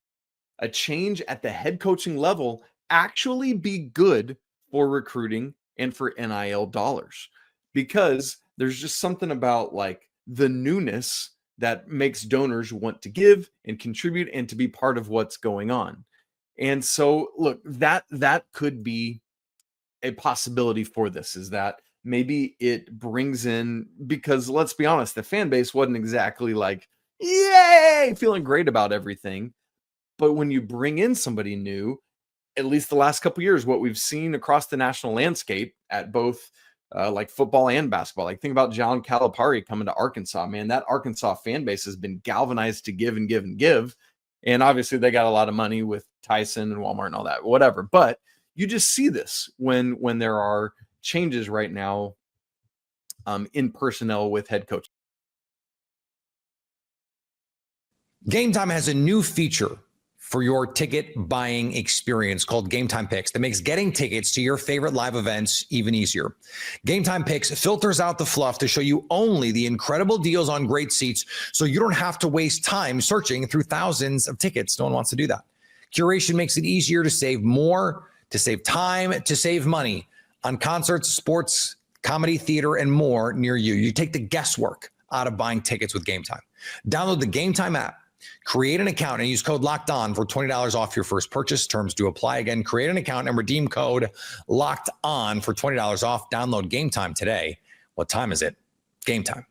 a change at the head coaching level actually be good for recruiting and for NIL dollars, because there's just something about like the newness that makes donors want to give and contribute and to be part of what's going on. And so look, that could be a possibility for this, is that maybe it brings in, because let's be honest, the fan base wasn't exactly like, yay, feeling great about everything. But when you bring in somebody new, at least the last couple of years, what we've seen across the national landscape at both like football and basketball, like think about John Calipari coming to Arkansas, man, that Arkansas fan base has been galvanized to give and give and give. And obviously they got a lot of money with Tyson and Walmart and all that, whatever. But you just see this when there are changes right now in personnel with head coach. Game Time has a new feature for your ticket buying experience called Game Time Picks that makes getting tickets to your favorite live events even easier. Game Time Picks filters out the fluff to show you only the incredible deals on great seats, so you don't have to waste time searching through thousands of tickets. No one wants to do that. Curation makes it easier to save more, to save time, to save money on concerts, sports, comedy, theater, and more near you. You take the guesswork out of buying tickets with Game Time. Download the Game Time app, create an account, and use code Locked On for $20 off your first purchase. Terms do apply. Again, create an account and redeem code Locked On for $20 off. Download Game Time today. What time is it? Game Time.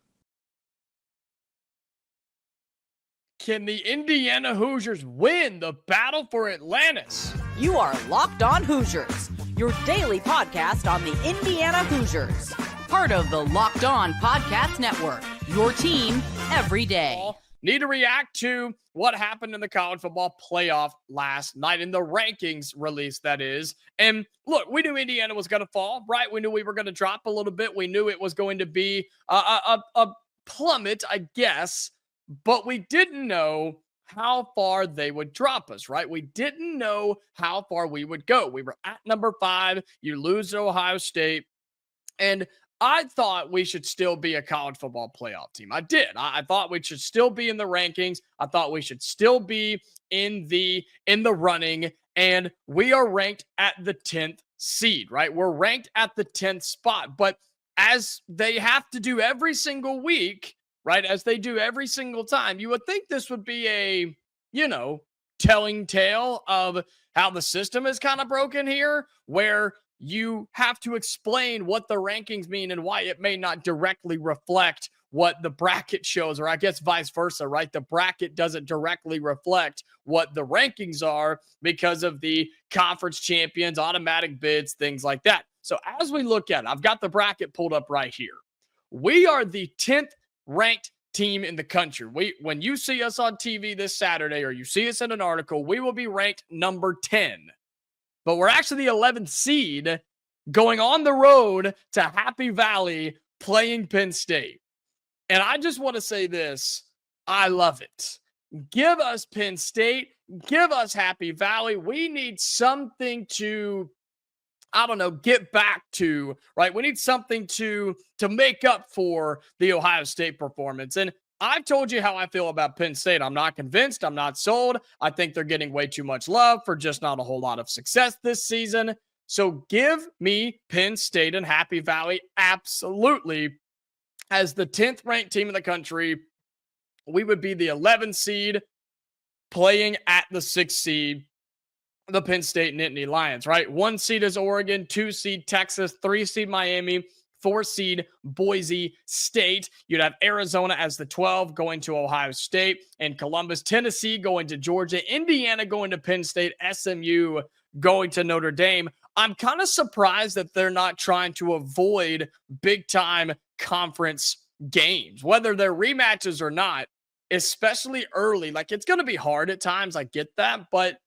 Can the Indiana Hoosiers win the battle for Atlantis? You are Locked On Hoosiers, your daily podcast on the Indiana Hoosiers. Part of the Locked On Podcast Network, your team every day. Need to react to what happened in the college football playoff last night, in the rankings release, that is. And look, we knew Indiana was going to fall, right? We knew we were going to drop a little bit. We knew it was going to be a plummet, I guess, but we didn't know how far they would drop us, right? We didn't know how far we would go. We were at number 5. You lose to Ohio State. And I thought we should still be a college football playoff team. I did. I thought we should still be in the rankings. I thought we should still be in the running. And we are ranked at the 10th seed, right? We're ranked at the 10th spot. But as they have to do every single week, right, as they do every single time, you would think this would be a, telling tale of how the system is kind of broken here, where you have to explain what the rankings mean and why it may not directly reflect what the bracket shows, or I guess vice versa, right? The bracket doesn't directly reflect what the rankings are because of the conference champions, automatic bids, things like that. So as we look at it, I've got the bracket pulled up right here. We are the 10th ranked team in the country. When you see us on TV this Saturday, or you see us in an article, we will be ranked number 10. But we're actually the 11th seed, going on the road to Happy Valley playing Penn State. And I just want to say this. I love it. Give us Penn State. Give us Happy Valley. We need something to, get back to, right? We need something to make up for the Ohio State performance. And I've told you how I feel about Penn State. I'm not convinced. I'm not sold. I think they're getting way too much love for just not a whole lot of success this season. So give me Penn State and Happy Valley absolutely as the 10th ranked team in the country. We would be the 11th seed playing at the 6th seed, the Penn State Nittany Lions, right? 1 seed is Oregon, 2 seed Texas, 3 seed Miami, 4 seed Boise State. You'd have Arizona as the 12 going to Ohio State, and Columbus, Tennessee going to Georgia, Indiana going to Penn State, SMU going to Notre Dame. I'm kind of surprised that they're not trying to avoid big-time conference games, whether they're rematches or not, especially early. Like, it's going to be hard at times. I get that, but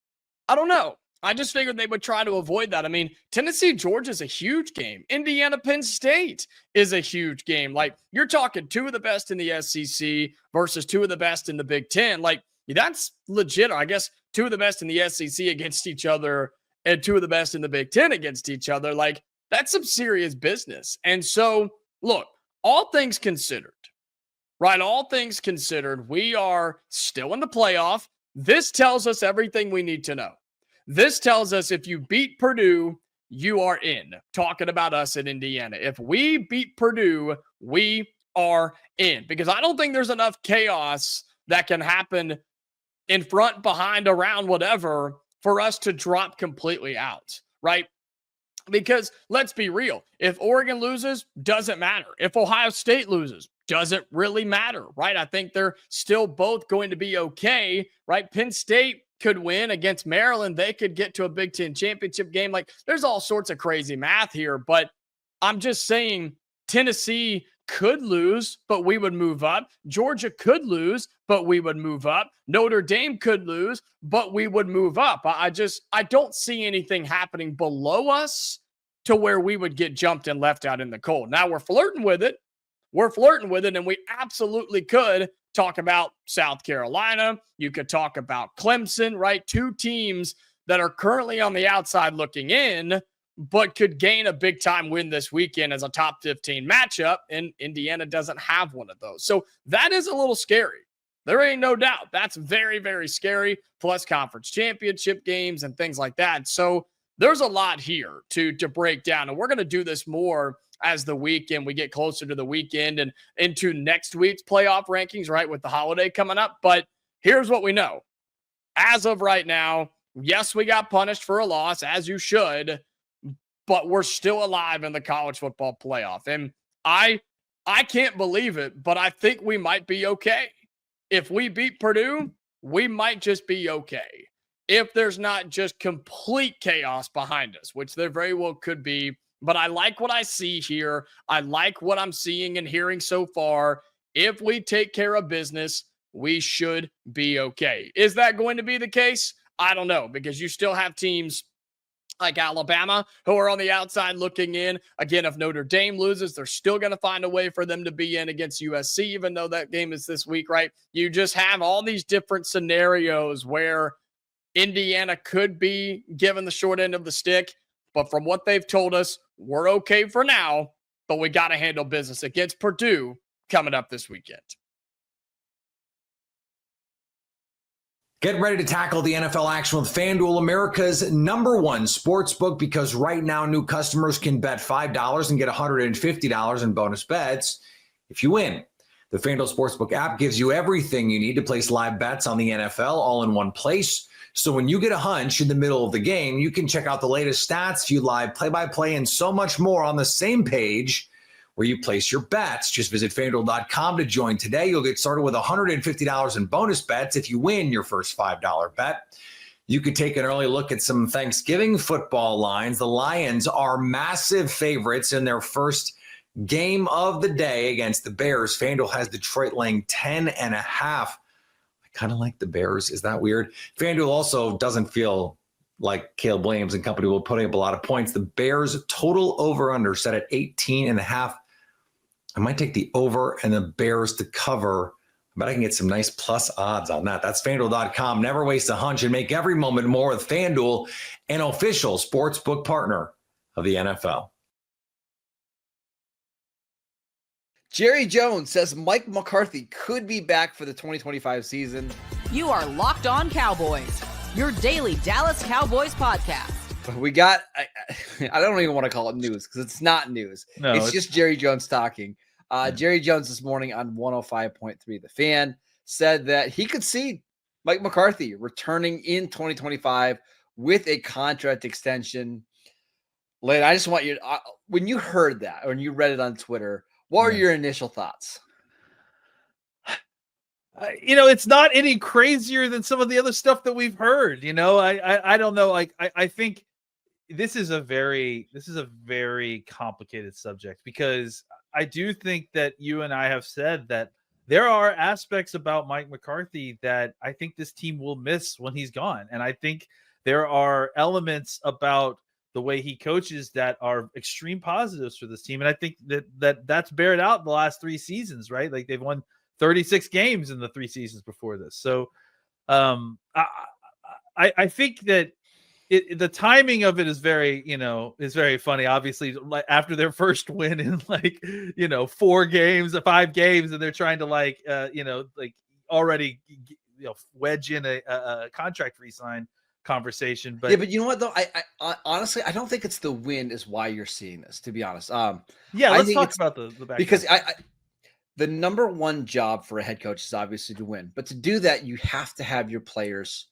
I don't know. I just figured they would try to avoid that. I mean, Tennessee, Georgia is a huge game. Indiana, Penn State is a huge game. Like, you're talking 2 of the best in the SEC versus 2 of the best in the Big Ten. Like, that's legit. I guess 2 of the best in the SEC against each other and 2 of the best in the Big Ten against each other. Like, that's some serious business. And so, look, all things considered, right? All things considered, we are still in the playoff. This tells us everything we need to know. This tells us if you beat Purdue, you are in. Talking about us in Indiana. If we beat Purdue, we are in. Because I don't think there's enough chaos that can happen in front, behind, around, whatever, for us to drop completely out, right? Because let's be real. If Oregon loses, doesn't matter. If Ohio State loses, doesn't really matter, right? I think they're still both going to be okay, right? Penn State could win against Maryland. They could get to a Big Ten championship game. Like, there's all sorts of crazy math here, but I'm just saying Tennessee could lose, but we would move up. Georgia could lose, but we would move up. Notre Dame could lose, but we would move up. I don't see anything happening below us to where we would get jumped and left out in the cold. Now we're flirting with it. And we absolutely could talk about South Carolina. You could talk about Clemson, right? Two teams that are currently on the outside looking in, but could gain a big time win this weekend as a top 15 matchup. And Indiana doesn't have one of those. So that is a little scary. There ain't no doubt. That's very, very scary. Plus conference championship games and things like that. So there's a lot here to break down. And we're going to do this more as the weekend, we get closer to the weekend and into next week's playoff rankings, right, with the holiday coming up. But here's what we know. As of right now, yes, we got punished for a loss, as you should, but we're still alive in the college football playoff. And I can't believe it, but I think we might be okay. If we beat Purdue, we might just be okay. If there's not just complete chaos behind us, which there very well could be. But I like what I see here. I like what I'm seeing and hearing so far. If we take care of business, we should be okay. Is that going to be the case? I don't know, because you still have teams like Alabama who are on the outside looking in. Again, if Notre Dame loses, they're still going to find a way for them to be in against USC, even though that game is this week, right? You just have all these different scenarios where Indiana could be given the short end of the stick. But from what they've told us, we're okay for now, but we got to handle business against Purdue coming up this weekend. Get ready to tackle the NFL action with FanDuel, America's #1 sportsbook, because right now new customers can bet $5 and get $150 in bonus bets if you win. The FanDuel Sportsbook app gives you everything you need to place live bets on the NFL all in one place. So when you get a hunch in the middle of the game, you can check out the latest stats, view live play-by-play, and so much more on the same page where you place your bets. Just visit FanDuel.com to join today. You'll get started with $150 in bonus bets if you win your first $5 bet. You could take an early look at some Thanksgiving football lines. The Lions are massive favorites in their first game of the day against the Bears. FanDuel has Detroit laying 10.5. Kind of like the Bears. Is that weird? FanDuel also doesn't feel like Caleb Williams and company will put up a lot of points. The Bears total over-under set at 18.5. I might take the over and the Bears to cover. I bet I can get some nice plus odds on that. That's FanDuel.com. Never waste a hunch and make every moment more with FanDuel, an official sportsbook partner of the NFL. Jerry Jones says Mike McCarthy could be back for the 2025 season. You are Locked On Cowboys, your daily Dallas Cowboys podcast. We got, I don't even want to call it news because it's not news. No, it's just Jerry Jones talking. Jerry Jones this morning on 105.3 The Fan said that he could see Mike McCarthy returning in 2025 with a contract extension. Lane, I just want you, when you heard that, or when you read it on Twitter, what are your initial thoughts? It's not any crazier than some of the other stuff that we've heard. I don't know. I think this is a very complicated subject, because I do think that you and I have said that there are aspects about Mike McCarthy that I think this team will miss when he's gone. And I think there are elements about the way he coaches that are extreme positives for this team. And I think that's bared out the last 3 seasons, right? Like they've won 36 games in the 3 seasons before this. So I think that the timing of it is very funny. Obviously, like after their first win in 5 games, and they're trying to already wedge in a contract re-sign conversation. But yeah, but you know what though? I honestly I don't think it's the win is why you're seeing this. To be honest, yeah, I let's think talk it's about the back because the number one job for a head coach is obviously to win, but to do that you have to have your players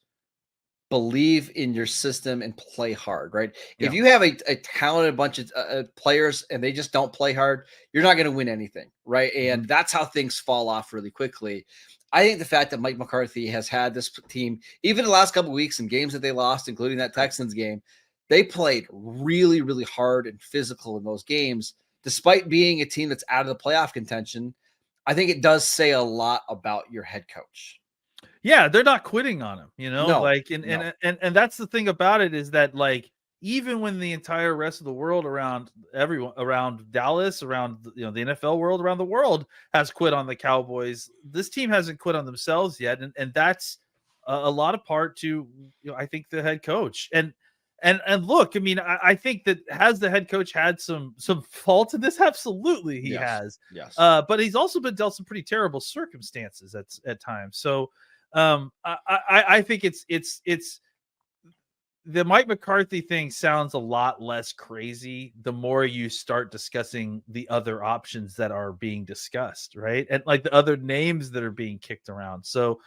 believe in your system and play hard, right? Yeah. If you have a talented bunch of players and they just don't play hard, you're not going to win anything, right? And that's how things fall off really quickly. I think the fact that Mike McCarthy has had this team, even the last couple of weeks and games that they lost, including that Texans game, they played really, really hard and physical in those games, despite being a team that's out of the playoff contention. I think it does say a lot about your head coach. Yeah, they're not quitting on him, you know, No, like, and that's the thing about it is that, like, even when the entire rest of the world around everyone around Dallas, around, you know, the NFL world, around the world has quit on the Cowboys, this team hasn't quit on themselves yet. And that's a lot of part to, you know, I think the head coach and look, I mean, I think that has the head coach had some fault in this? Absolutely, he has. Yes. But he's also been dealt some pretty terrible circumstances at times. So I think it's the Mike McCarthy thing sounds a lot less crazy the more you start discussing the other options that are being discussed, right? And like the other names that are being kicked around. So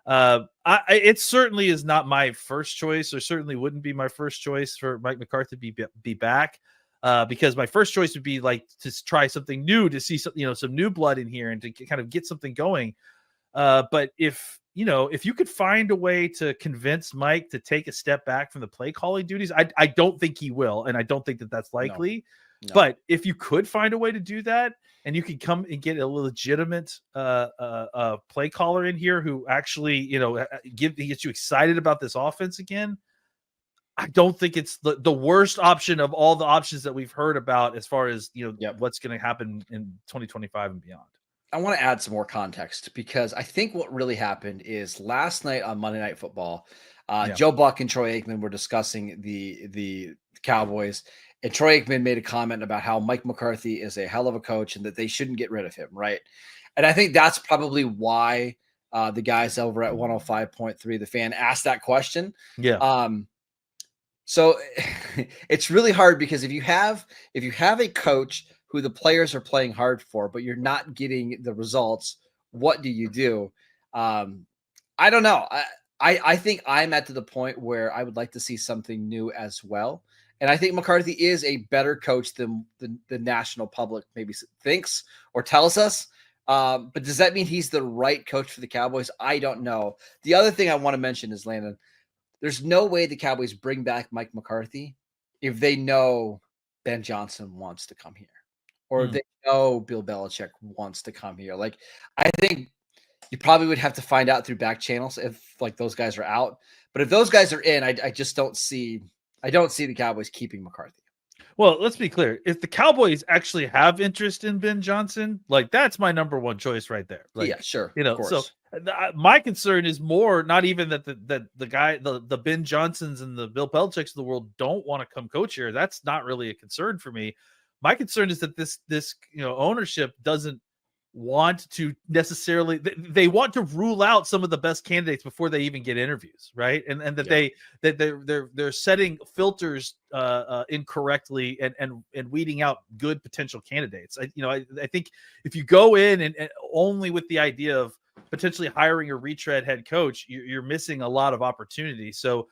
it certainly is not my first choice, or certainly wouldn't be my first choice for Mike McCarthy to be back. Because my first choice would be like to try something new, to see some, you know, some new blood in here and to kind of get something going. But if you could find a way to convince Mike to take a step back from the play calling duties, I don't think he will. And I don't think that that's likely, No. But if you could find a way to do that, and you could come and get a legitimate play caller in here who actually, you know, gets you excited about this offense again, I don't think it's the worst option of all the options that we've heard about as far as, you know, what's going to happen in 2025 and beyond. I want to add some more context because I think what really happened is last night on Monday Night Football, Joe Buck and Troy Aikman were discussing the Cowboys, and Troy Aikman made a comment about how Mike McCarthy is a hell of a coach and that they shouldn't get rid of him, right? And I think that's probably why the guys over at 105.3 The Fan asked that question. Yeah. So it's really hard because if you have a coach who the players are playing hard for, but you're not getting the results, what do you do? I don't know. I think I'm at to the point where I would like to see something new as well. And I think McCarthy is a better coach than the national public maybe thinks or tells us. But does that mean he's the right coach for the Cowboys? I don't know. The other thing I want to mention is, Landon, there's no way the Cowboys bring back Mike McCarthy if they know Ben Johnson wants to come here, or they know Bill Belichick wants to come here. Like, I think you probably would have to find out through back channels if like those guys are out. But if those guys are in, I just don't see the Cowboys keeping McCarthy. Well, let's be clear. If the Cowboys actually have interest in Ben Johnson, like that's my number one choice right there. Like, yeah, sure. You know, so my concern is more not even that the Ben Johnsons and the Bill Belichicks of the world don't want to come coach here. That's not really a concern for me. My concern is that this ownership doesn't want to necessarily, they want to rule out some of the best candidates before they even get interviews, right? And that they're setting filters incorrectly and weeding out good potential candidates. I think if you go in and only with the idea of potentially hiring a retread head coach, you're missing a lot of opportunity. So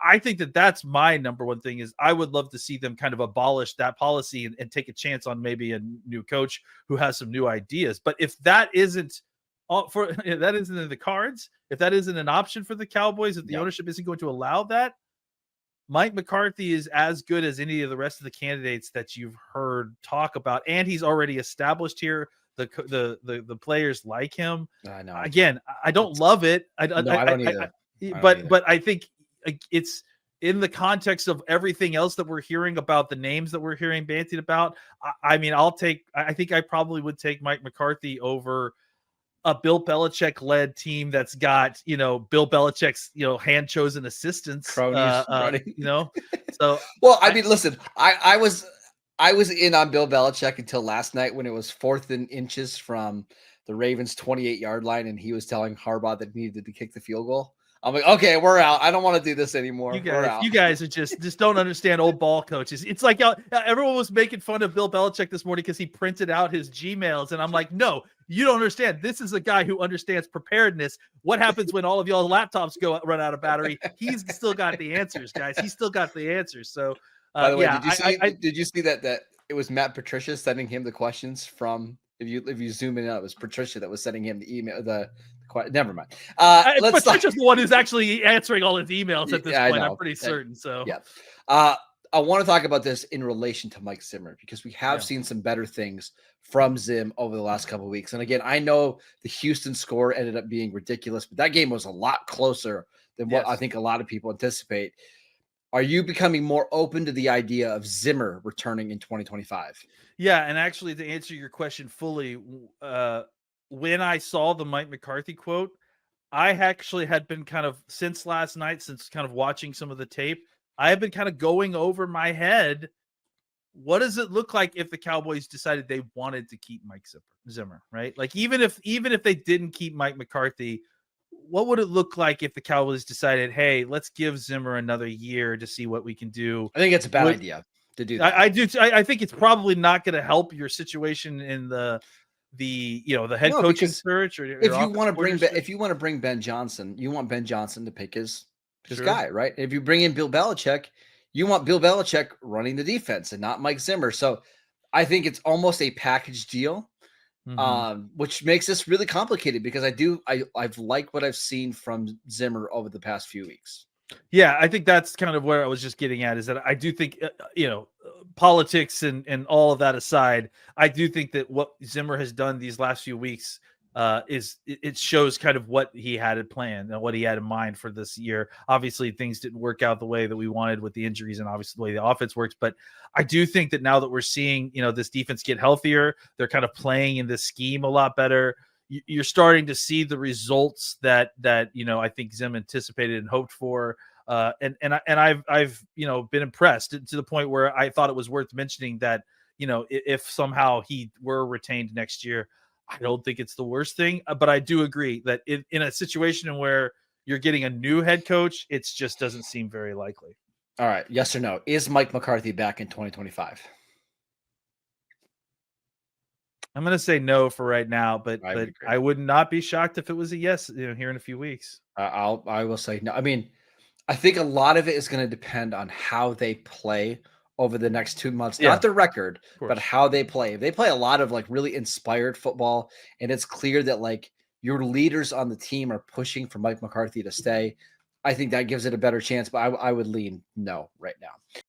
I think that's my number one thing is I would love to see them kind of abolish that policy and take a chance on maybe a new coach who has some new ideas. But if that isn't that isn't in the cards, if that isn't an option for the Cowboys, if the ownership isn't going to allow that, Mike McCarthy is as good as any of the rest of the candidates that you've heard talk about, and he's already established here. The players like him. I know. Again, I don't love it. I don't either. But I think it's in the context of everything else that we're hearing about, the names that we're hearing bantied about. I think I probably would take Mike McCarthy over a Bill Belichick led team that's got, Bill Belichick's, hand chosen assistants, cronies, so, well, I mean, listen, I was in on Bill Belichick until last night when it was 4th and inches from the Ravens 28-yard line. And he was telling Harbaugh that he needed to kick the field goal. I'm like, okay, we're out. I don't want to do this anymore. We're out. You guys are just don't understand old ball coaches. It's like everyone was making fun of Bill Belichick this morning because he printed out his Gmails, and I'm like, no, you don't understand. This is a guy who understands preparedness. What happens when all of y'all laptops run out of battery? He's still got the answers, guys. He's still got the answers. So, by the way, did you see that it was Matt Patricia sending him the questions from? If you zoom in, it was Patricia that was sending him the email. Never mind. Patricia's the one who's actually answering all his emails at this point. I'm pretty certain. So yeah. I want to talk about this in relation to Mike Zimmer because we have seen some better things from Zim over the last couple of weeks. And again, I know the Houston score ended up being ridiculous, but that game was a lot closer than what I think a lot of people anticipate. Are you becoming more open to the idea of Zimmer returning in 2025? Yeah, and actually, to answer your question fully, when I saw the Mike McCarthy quote, I actually had been kind of, since last night, since kind of watching some of the tape, I have been kind of going over my head, what does it look like if the Cowboys decided they wanted to keep Mike Zimmer, right? Like, even if they didn't keep Mike McCarthy, what would it look like if the Cowboys decided, hey, let's give Zimmer another year to see what we can do? I think it's a bad idea to do that. I do. I think it's probably not going to help your situation in the head coaching search. Or if you want to bring Ben Johnson, you want Ben Johnson to pick his guy, right? If you bring in Bill Belichick, you want Bill Belichick running the defense and not Mike Zimmer. So I think it's almost a package deal. Which makes this really complicated because I've liked what I've seen from Zimmer over the past few weeks. Yeah, I think that's kind of where I was just getting at, is that I do think, politics and all of that aside, I do think that what Zimmer has done these last few weeks it shows kind of what he had planned and what he had in mind for this year. Obviously, things didn't work out the way that we wanted with the injuries and obviously the way the offense works. But I do think that now that we're seeing, this defense get healthier, they're kind of playing in this scheme a lot better. You're starting to see the results that I think Zim anticipated and hoped for. And I've been impressed to the point where I thought it was worth mentioning that, if somehow he were retained next year, I don't think it's the worst thing, but I do agree that in a situation where you're getting a new head coach, it just doesn't seem very likely. All right. Yes or no? Is Mike McCarthy back in 2025? I'm going to say no for right now, but I would not be shocked if it was a yes, here in a few weeks. I will say no. I mean, I think a lot of it is going to depend on how they play over the next 2 months, not the record, but how they play. If they play a lot of really inspired football, and it's clear that your leaders on the team are pushing for Mike McCarthy to stay, I think that gives it a better chance, but I would lean no right now.